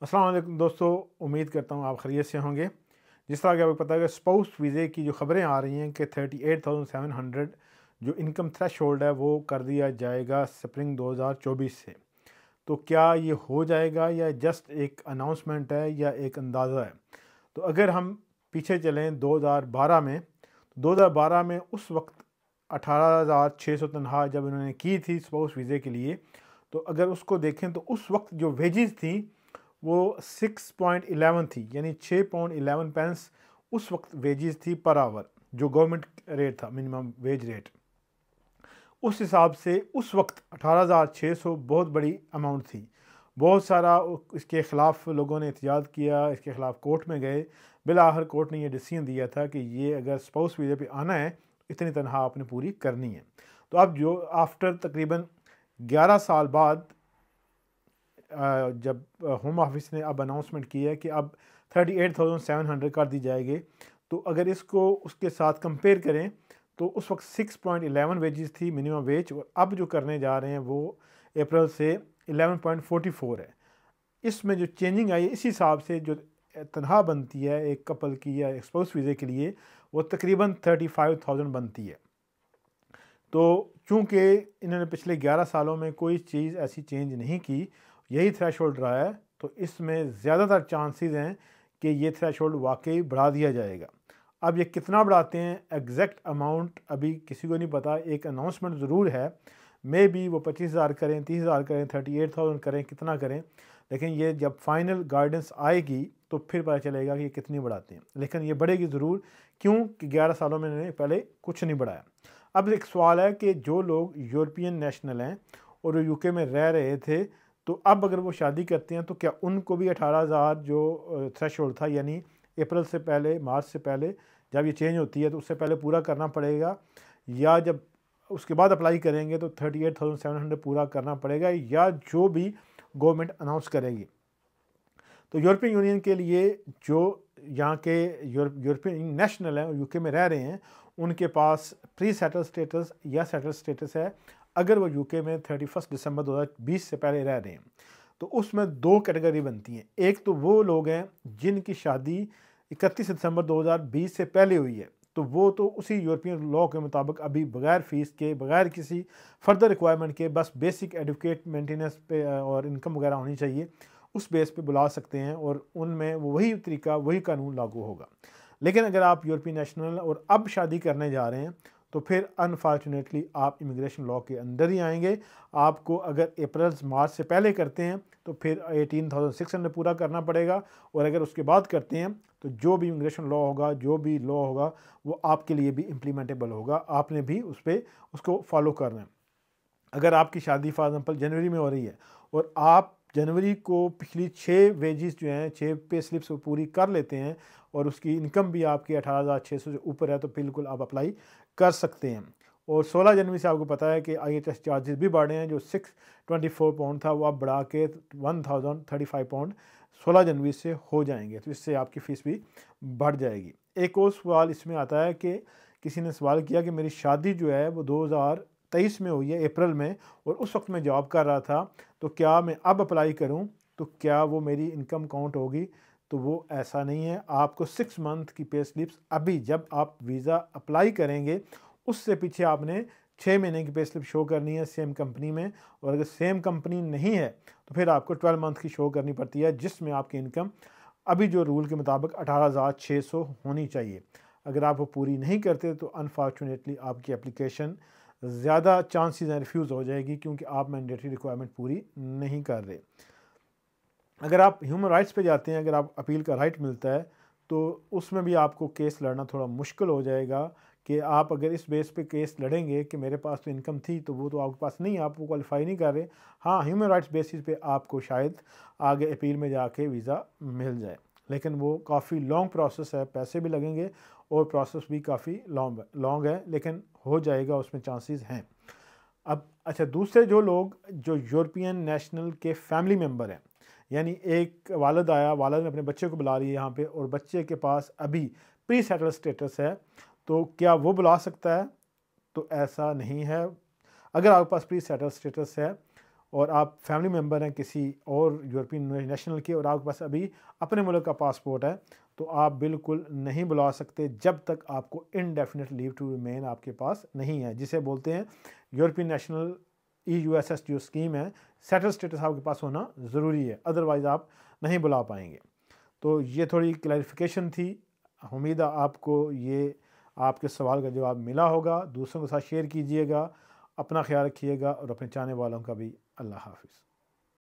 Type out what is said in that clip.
अस्सलाम वालेकुम दोस्तों, उम्मीद करता हूँ आप खैरियत से होंगे। जिस तरह कि आपको पता है कि स्पाउस वीज़े की जो ख़बरें आ रही हैं कि 38,700 जो इनकम थ्रेशोल्ड है वो कर दिया जाएगा स्प्रिंग 2024 से। तो क्या ये हो जाएगा या जस्ट एक अनाउंसमेंट है या एक अंदाज़ा है? तो अगर हम पीछे चलें 2012 में, तो 2012 में उस वक्त 18,600 तनख्वाह जब इन्होंने की थी स्पाउस वीज़े के लिए, तो अगर उसको देखें तो उस वक्त जो वेजेस थी वो 6.11 थी, यानी 6 पाउंड 11 पेंस उस वक्त वेजेस थी पर आवर, जो गवर्नमेंट रेट था, मिनिमम वेज रेट। उस हिसाब से उस वक्त 18,600 बहुत बड़ी अमाउंट थी। बहुत सारा इसके ख़िलाफ़ लोगों ने एहतजाज किया, इसके ख़िलाफ़ कोर्ट में गए। बिलाखिर कोर्ट ने ये डिसीजन दिया था कि ये अगर स्पाउस वीज़े पे आना है इतनी तनख्वाह आपने पूरी करनी है। तो अब जो आफ्टर तकरीबन 11 साल बाद जब होम ऑफिस ने अब अनाउंसमेंट की है कि अब 38,700 कर दी जाएगी, तो अगर इसको उसके साथ कंपेयर करें तो उस वक्त 6.11 वेजेस थी मिनिमम वेज, और अब जो करने जा रहे हैं वो अप्रैल से 11.44 है। इसमें जो चेंजिंग आई है इस हिसाब से जो तनख्वाह बनती है एक कपल की या स्पाउस वीज़े के लिए, वो तकरीबन 35,000 बनती है। तो चूँकि इन्होंने पिछले 11 सालों में कोई चीज़ ऐसी चेंज नहीं की, यही थ्रेशोल्ड रहा है, तो इसमें ज़्यादातर चांसेस हैं कि ये थ्रेशोल्ड वाक़ई बढ़ा दिया जाएगा। अब ये कितना बढ़ाते हैं एग्जैक्ट अमाउंट अभी किसी को नहीं पता। एक अनाउंसमेंट ज़रूर है, मे बी वो 25,000 करें, 30,000 करें, 38,000 करें, कितना करें, लेकिन ये जब फाइनल गाइडेंस आएगी तो फिर पता चलेगा कि ये कितनी बढ़ाते हैं। लेकिन ये बढ़ेगी ज़रूर, क्यों कि 11 सालों में इन्होंने पहले कुछ नहीं बढ़ाया। अब एक सवाल है कि जो लोग यूरोपियन नेशनल हैं और वो यूके में रह रहे थे, तो अब अगर वो शादी करते हैं तो क्या उनको भी 18,000 जो थ्रेशोल्ड था, यानी अप्रैल से पहले, मार्च से पहले जब ये चेंज होती है तो उससे पहले पूरा करना पड़ेगा, या जब उसके बाद अप्लाई करेंगे तो 38,700 पूरा करना पड़ेगा, या जो भी गवर्नमेंट अनाउंस करेगी। तो यूरोपियन यूनियन के लिए जो यहाँ के यूरोपियन नेशनल हैं और यूके में रह रहे हैं, उनके पास प्री सेटल स्टेटस या सेटल स्टेटस है अगर वो यूके में 31 दिसंबर 2020 से पहले रह रहे हैं। तो उसमें दो कैटेगरी बनती हैं। एक तो वो लोग हैं जिनकी शादी 31 दिसंबर 2020 से पहले हुई है, तो वो तो उसी यूरोपियन लॉ के मुताबिक अभी बगैर फ़ीस के, बगैर किसी फर्दर रिक्वायरमेंट के, बस बेसिक एडुकेट मेंटेनेंस पे और इनकम वगैरह होनी चाहिए, उस बेस पे बुला सकते हैं और उनमें वही तरीका, वही कानून लागू होगा। लेकिन अगर आप यूरोपियन नेशनल और अब शादी करने जा रहे हैं तो फिर अनफॉर्चुनेटली आप इमिग्रेशन लॉ के अंदर ही आएंगे। आपको अगर अप्रैल मार्च से पहले करते हैं तो फिर 18,600 पूरा करना पड़ेगा, और अगर उसके बाद करते हैं तो जो भी इमिग्रेशन लॉ होगा, जो भी लॉ होगा, वो आपके लिए भी इम्प्लीमेंटेबल होगा। आपने भी उस पर उसको फॉलो करना है। अगर आपकी शादी फॉर एग्जांपल जनवरी में हो रही है और आप जनवरी को पिछली 6 वेजेस जो हैं, 6 पे स्लिप्स वो पूरी कर लेते हैं और उसकी इनकम भी आपकी 18,600 से ऊपर है, तो बिल्कुल आप अप्लाई कर सकते हैं। और 16 जनवरी से आपको पता है कि IHS चार्जेस भी बढ़े हैं, जो 624 पाउंड था वो अब बढ़ा के 1035 पाउंड 16 जनवरी से हो जाएंगे, तो इससे आपकी फ़ीस भी बढ़ जाएगी। एक और सवाल इसमें आता है कि किसी ने सवाल किया कि मेरी शादी जो है वो 2023 में हुई है अप्रैल में, और उस वक्त मैं जॉब कर रहा था, तो क्या मैं अब अप्लाई करूं तो क्या वो मेरी इनकम काउंट होगी? तो वो ऐसा नहीं है। आपको 6 मंथ की पे स्लिप्स अभी जब आप वीज़ा अप्लाई करेंगे उससे पीछे आपने 6 महीने की पे स्लिप शो करनी है सेम कंपनी में, और अगर सेम कंपनी नहीं है तो फिर आपको 12 मंथ की शो करनी पड़ती है, जिसमें आपकी इनकम अभी जो रूल के मुताबिक 18,600 होनी चाहिए। अगर आप वो पूरी नहीं करते तो अनफॉर्चुनेटली आपकी एप्लीकेशन ज़्यादा चांसेस हैं रिफ्यूज़ हो जाएगी, क्योंकि आप मैंडेटरी रिक्वायरमेंट पूरी नहीं कर रहे। अगर आप ह्यूमन राइट्स पे जाते हैं, अगर आप अपील का राइट मिलता है, तो उसमें भी आपको केस लड़ना थोड़ा मुश्किल हो जाएगा कि आप अगर इस बेस पे केस लड़ेंगे कि मेरे पास तो इनकम थी, तो वो तो आपके पास नहीं है, आप वो क्वालिफाई नहीं कर रहे। हाँ, ह्यूमन राइट्स बेसिस पे आपको शायद आगे अपील में जाके वीज़ा मिल जाए, लेकिन वो काफ़ी लॉन्ग प्रोसेस है, पैसे भी लगेंगे और प्रोसेस भी काफ़ी लॉन्ग है, लेकिन हो जाएगा, उसमें चांसेस हैं। अब अच्छा, दूसरे जो लोग जो यूरोपियन नेशनल के फैमिली मेम्बर हैं, यानी एक वालिद आया, वालिद ने अपने बच्चे को बुला लिया यहाँ पे और बच्चे के पास अभी प्री सेटल स्टेटस है, तो क्या वो बुला सकता है? तो ऐसा नहीं है। अगर आपके पास प्री सेटल स्टेटस है और आप फैमिली मेम्बर हैं किसी और यूरोपियन नेशनल के और आपके पास अभी अपने मुल्क का पासपोर्ट है, तो आप बिल्कुल नहीं बुला सकते जब तक आपको इनडेफिनेट लीव टू रिमेन आपके पास नहीं है, जिसे बोलते हैं यूरोपियन नेशनल EUSS जो स्कीम है, सेटल स्टेटस आपके पास होना ज़रूरी है, अदरवाइज़ आप नहीं बुला पाएंगे। तो ये थोड़ी क्लैरिफिकेशन थी। उम्मीद है आपको ये आपके सवाल का जवाब मिला होगा। दूसरों के साथ शेयर कीजिएगा, अपना ख्याल रखिएगा और अपने चाहने वालों का भी। अल्लाह हाफ़िज़।